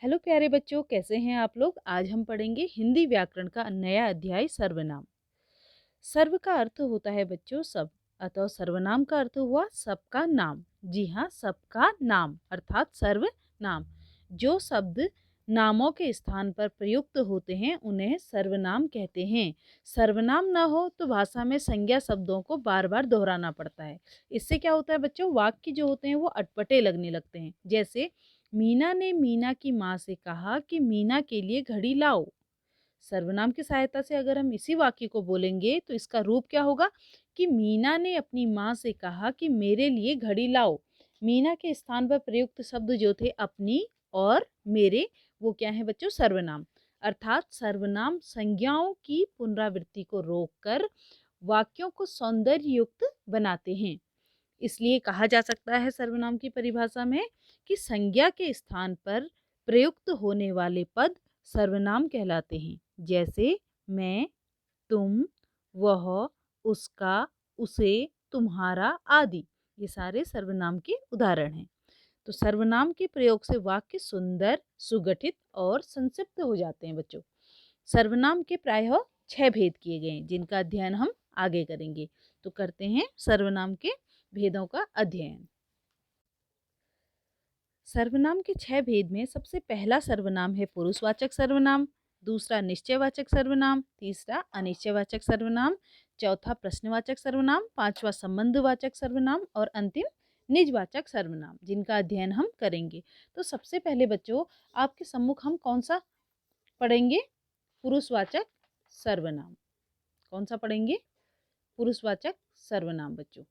Hello प्यारे बच्चों, कैसे हैं आप लोग। आज हम पढ़ेंगे हिंदी व्याकरण का नया अध्याय सर्वनाम। सर्व का अर्थ होता है बच्चों सब, अतः सर्वनाम का अर्थ हुआ सबका नाम। जी हाँ, सबका नाम अर्थात सर्वनाम। जो शब्द नामों के स्थान पर प्रयुक्त होते हैं उन्हें सर्वनाम कहते हैं। सर्वनाम ना हो तो भाषा में संज्ञा शब्दों को बार बार दोहराना पड़ता है। इससे क्या होता है बच्चों, वाक्य जो होते हैं वो अटपटे लगने लगते हैं। जैसे मीना ने मीना की माँ से कहा कि मीना के लिए घड़ी लाओ। सर्वनाम की सहायता से अगर हम इसी वाक्य को बोलेंगे तो इसका रूप क्या होगा कि मीना ने अपनी माँ से कहा कि मेरे लिए घड़ी लाओ। मीना के स्थान पर प्रयुक्त शब्द जो थे अपनी और मेरे, वो क्या है बच्चों, सर्वनाम। अर्थात सर्वनाम संज्ञाओं की पुनरावृत्ति को रोककर वाक्यों को सौंदर्य युक्त बनाते हैं। इसलिए कहा जा सकता है सर्वनाम की परिभाषा में कि संज्ञा के स्थान पर प्रयुक्त होने वाले पद सर्वनाम कहलाते हैं। जैसे मैं, तुम, वह, उसका, उसे, तुम्हारा आदि, ये सारे सर्वनाम के उदाहरण हैं। तो सर्वनाम के प्रयोग से वाक्य सुंदर, सुगठित और संक्षिप्त हो जाते हैं बच्चों। सर्वनाम के प्रायः 6 भेद किए गए हैं जिनका अध्ययन हम आगे करेंगे। तो करते हैं सर्वनाम के भेदों का अध्ययन। सर्वनाम के 6 भेद में सबसे पहला सर्वनाम है पुरुषवाचक सर्वनाम, दूसरा निश्चयवाचक सर्वनाम, तीसरा अनिश्चयवाचक सर्वनाम, चौथा प्रश्नवाचक सर्वनाम, पांचवा संबंधवाचक सर्वनाम और अंतिम निजवाचक सर्वनाम, जिनका अध्ययन हम करेंगे। तो सबसे पहले बच्चों आपके सम्मुख हम कौन सा पढ़ेंगे? पुरुषवाचक सर्वनाम। कौन सा पढ़ेंगे? पुरुषवाचक सर्वनाम बच्चों।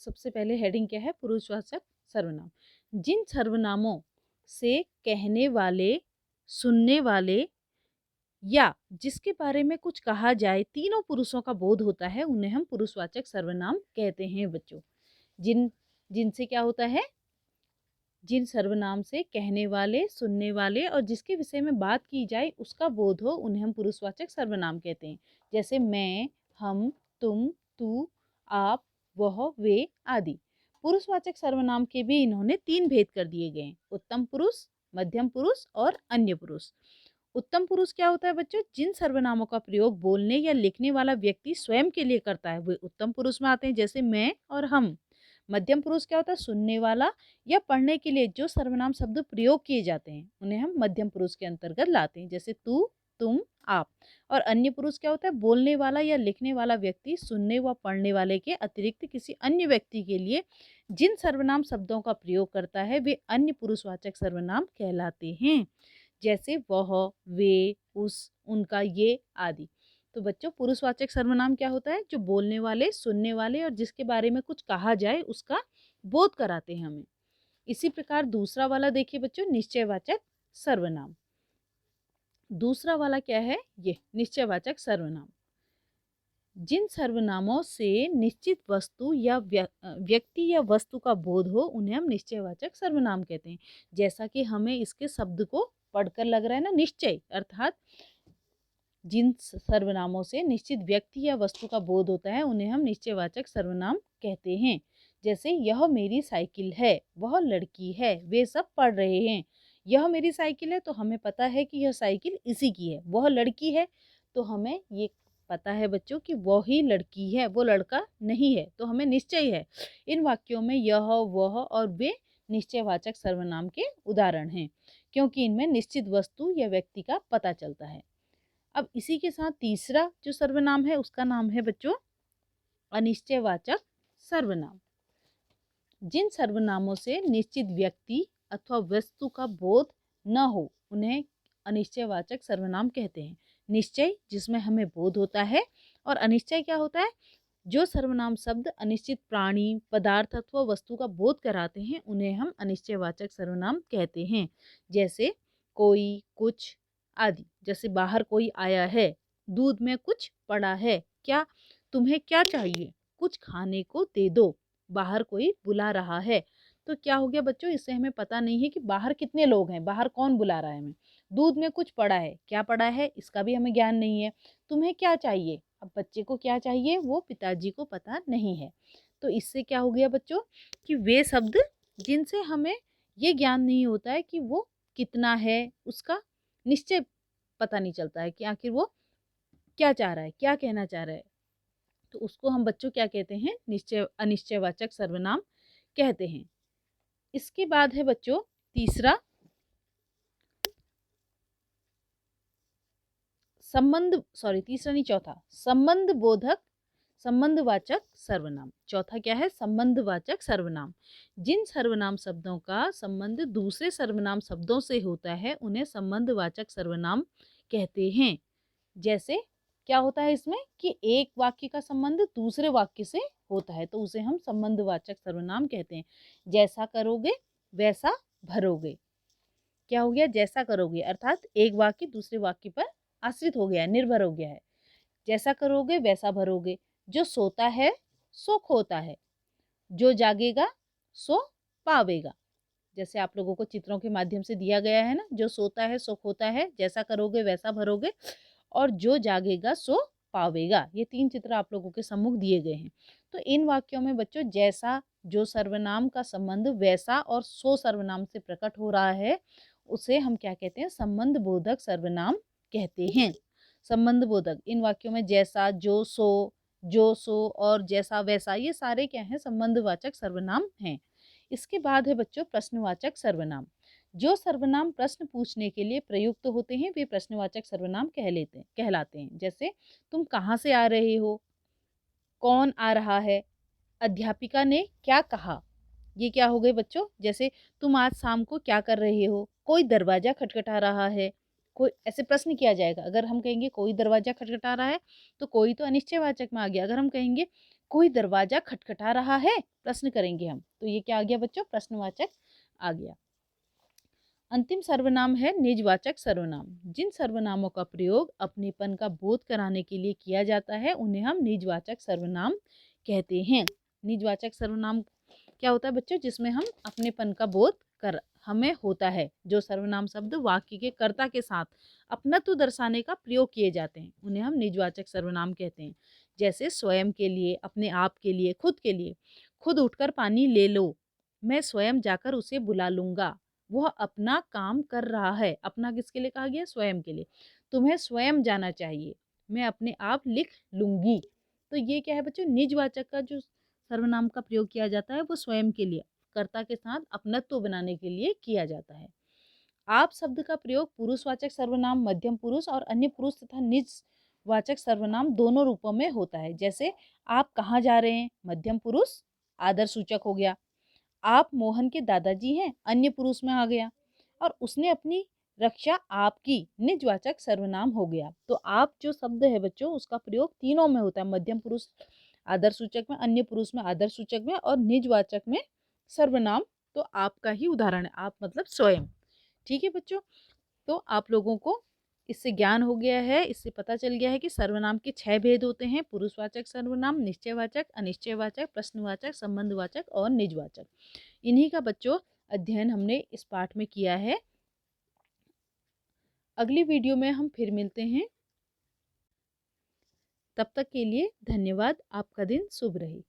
सबसे पहले हेडिंग क्या है? पुरुषवाचक सर्वनाम। जिन सर्वनामों से कहने वाले, सुनने वाले या जिसके बारे में कुछ कहा जाए तीनों पुरुषों का बोध होता है उन्हें हम पुरुषवाचक सर्वनाम कहते हैं बच्चों। जिनसे क्या होता है, जिन सर्वनाम से कहने वाले, सुनने वाले और जिसके विषय में बात की जाए उसका बोध हो उन्हें हम पुरुषवाचक सर्वनाम कहते हैं। जैसे मैं, हम, तुम, तू, आप, वह, वे आदि। पुरुषवाचक सर्वनाम के भी इन्होंने 3 भेद कर दिए गए हैं: उत्तम पुरुष, मध्यम पुरुष और अन्य पुरुष। उत्तम पुरुष क्या होता है बच्चों? जिन सर्वनामों का प्रयोग बोलने या लिखने वाला व्यक्ति स्वयं के लिए करता है वे उत्तम पुरुष में आते हैं, जैसे मैं और हम। मध्यम पुरुष क्या होता है? सुनने वाला या पढ़ने के लिए जो सर्वनाम शब्द प्रयोग किए जाते हैं उन्हें हम मध्यम पुरुष के अंतर्गत लाते हैं, जैसे तू, तुम, आप। और अन्य पुरुष क्या होता है? बोलने वाला या लिखने वाला व्यक्ति सुनने व पढ़ने वाले के अतिरिक्त किसी अन्य व्यक्ति के लिए जिन सर्वनाम शब्दों का प्रयोग करता है वे अन्य पुरुषवाचक सर्वनाम कहलाते हैं, जैसे वह, वे, उस, उनका, ये आदि। तो बच्चों पुरुषवाचक सर्वनाम क्या होता है? जो बोलने वाले, सुनने वाले और जिसके बारे में कुछ कहा जाए उसका बोध कराते हैं हमें। इसी प्रकार दूसरा वाला देखिए बच्चों, निश्चयवाचक सर्वनाम। दूसरा वाला क्या है? ये निश्चयवाचक सर्वनाम। जिन सर्वनामों से निश्चित वस्तु या व्यक्ति या वस्तु का बोध हो उन्हें हम निश्चयवाचक सर्वनाम कहते हैं। जैसा कि हमें इसके शब्द को पढ़कर लग रहा है ना, निश्चय अर्थात जिन सर्वनामों से निश्चित व्यक्ति या वस्तु का बोध होता है उन्हें हम निश्चयवाचक सर्वनाम कहते हैं। जैसे यह मेरी साइकिल है, वह लड़की है, वे सब पढ़ रहे हैं। यह मेरी साइकिल है तो हमें पता है कि यह साइकिल इसी की है। वह लड़की है तो हमें ये पता है बच्चों कि वो ही लड़की है, वो लड़का नहीं है, तो हमें निश्चय है। इन वाक्यों में यह, वह और वे निश्चयवाचक सर्वनाम के उदाहरण हैं, क्योंकि इनमें निश्चित वस्तु या व्यक्ति का पता चलता है। अब इसी के साथ तीसरा जो सर्वनाम है उसका नाम है बच्चों अनिश्चयवाचक सर्वनाम। जिन सर्वनामों से निश्चित व्यक्ति अथवा वस्तु का बोध न हो उन्हें अनिश्चयवाचक सर्वनाम कहते हैं। निश्चय जिसमें हमें बोध होता है, और अनिश्चय क्या होता है? जो सर्वनाम शब्द अनिश्चित प्राणी, पदार्थ अथवा वस्तु का बोध कराते हैं उन्हें हम अनिश्चयवाचक सर्वनाम कहते हैं। जैसे कोई, कुछ आदि। जैसे बाहर कोई आया है, दूध में कुछ पड़ा है, क्या तुम्हें क्या चाहिए? कुछ खाने को दे दो। बाहर कोई बुला रहा है। तो क्या हो गया बच्चों, इससे हमें पता नहीं है कि बाहर कितने लोग हैं, बाहर कौन बुला रहा है हमें। दूध में कुछ पड़ा है, क्या पड़ा है इसका भी हमें ज्ञान नहीं है। तुम्हें क्या चाहिए? अब बच्चे को क्या चाहिए वो पिताजी को पता नहीं है। तो इससे क्या हो गया बच्चों कि वे शब्द जिनसे हमें ये ज्ञान नहीं होता है कि वो कितना है, उसका निश्चय पता नहीं चलता है कि आखिर वो क्या चाह रहा है, क्या कहना चाह रहा है। तो उसको हम बच्चों क्या कहते हैं, निश्चय अनिश्चयवाचक सर्वनाम कहते हैं। इसके बाद है बच्चों तीसरा, तीसरा नहीं, चौथा, संबंध बोधक संबंधवाचक सर्वनाम। चौथा क्या है, संबंधवाचक सर्वनाम। जिन सर्वनाम शब्दों का संबंध दूसरे सर्वनाम शब्दों से होता है उन्हें संबंधवाचक सर्वनाम कहते हैं। जैसे क्या होता है इसमें कि एक वाक्य का संबंध दूसरे वाक्य से होता है तो उसे हम संबंधवाचक सर्वनाम कहते हैं। जैसा करोगे वैसा भरोगे। क्या हो गया, जैसा करोगे अर्थात एक वाक्य दूसरे वाक्य पर आश्रित हो गया है, निर्भर हो गया है। जैसा करोगे वैसा भरोगे। जो सोता है सो खोता है, जो जागेगा सो पावेगा। जैसे आप लोगों को चित्रों के माध्यम से दिया गया है ना, जो सोता है सो खोता है, जैसा करोगे वैसा भरोगे और जो जागेगा सो पावेगा। ये 3 चित्र आप लोगों के सम्मुख दिए गए हैं। तो इन वाक्यों में बच्चों जैसा जो सर्वनाम का संबंध वैसा और सो सर्वनाम से प्रकट हो रहा है उसे हम क्या कहते हैं, संबंध बोधक सर्वनाम कहते हैं। संबंध बोधक, इन वाक्यों में जैसा, जो सो और जैसा वैसा, ये सारे क्या हैं, संबंधवाचक सर्वनाम हैं। इसके बाद है बच्चों प्रश्नवाचक सर्वनाम। जो सर्वनाम प्रश्न पूछने के लिए प्रयुक्त होते हैं वे प्रश्नवाचक सर्वनाम कहलाते हैं। जैसे तुम कहाँ से आ रहे हो, कौन आ रहा है, अध्यापिका ने क्या कहा। ये क्या हो गए बच्चों, जैसे तुम आज शाम को क्या कर रहे हो, कोई दरवाजा खटखटा रहा है। कोई ऐसे प्रश्न किया जाएगा। अगर हम कहेंगे कोई दरवाजा खटखटा रहा है तो कोई तो अनिश्चयवाचक में आ गया। अगर हम कहेंगे कोई दरवाजा खटखटा रहा है, प्रश्न करेंगे हम, तो ये क्या आ गया बच्चों, प्रश्नवाचक आ गया। अंतिम सर्वनाम है निजवाचक सर्वनाम। जिन सर्वनामों का प्रयोग अपनेपन का बोध कराने के लिए किया जाता है उन्हें हम निजवाचक सर्वनाम कहते हैं। निजवाचक सर्वनाम क्या होता है बच्चों, जिसमें हम अपनेपन का बोध कर हमें होता है। जो सर्वनाम शब्द वाक्य के कर्ता के साथ अपनत्व दर्शाने का प्रयोग किए जाते हैं उन्हें हम निजवाचक सर्वनाम कहते हैं। जैसे स्वयं के लिए, अपने आप के लिए, खुद के लिए। खुद उठकर पानी ले लो, मैं स्वयं जाकर उसे बुला लूंगा। वह अपना काम कर रहा है। अपना किसके लिए कहा गया, स्वयं के लिए। तुम्हें स्वयं जाना चाहिए, मैं अपने आप लिख लूंगी। तो ये क्या है बच्चों, निजवाचक का जो सर्वनाम का प्रयोग किया जाता है वो स्वयं के लिए, कर्ता के साथ अपनत्व बनाने के लिए किया जाता है। आप शब्द का प्रयोग पुरुषवाचक सर्वनाम, मध्यम पुरुष और अन्य पुरुष तथा निजवाचक सर्वनाम दोनों रूपों में होता है। जैसे आप कहाँ जा रहे हैं, मध्यम पुरुष आदर सूचक हो गया। आप मोहन के दादाजी हैं, अन्य पुरुष में आ गया। और उसने अपनी रक्षा आपकी, निजवाचक सर्वनाम हो गया। तो आप जो शब्द है बच्चों उसका प्रयोग तीनों में होता है, मध्यम पुरुष आदर सूचक में, अन्य पुरुष में आदर सूचक में और निजवाचक में सर्वनाम। तो आपका ही उदाहरण है, आप मतलब स्वयं। ठीक है बच्चों, तो आप लोगों को इससे ज्ञान हो गया है, इससे पता चल गया है कि सर्वनाम के 6 भेद होते हैं, पुरुषवाचक सर्वनाम, निश्चयवाचक, अनिश्चयवाचक, प्रश्नवाचक, संबंधवाचक और निजवाचक। इन्हीं का बच्चों अध्ययन हमने इस पाठ में किया है। अगली वीडियो में हम फिर मिलते हैं। तब तक के लिए धन्यवाद। आपका दिन शुभ रहे।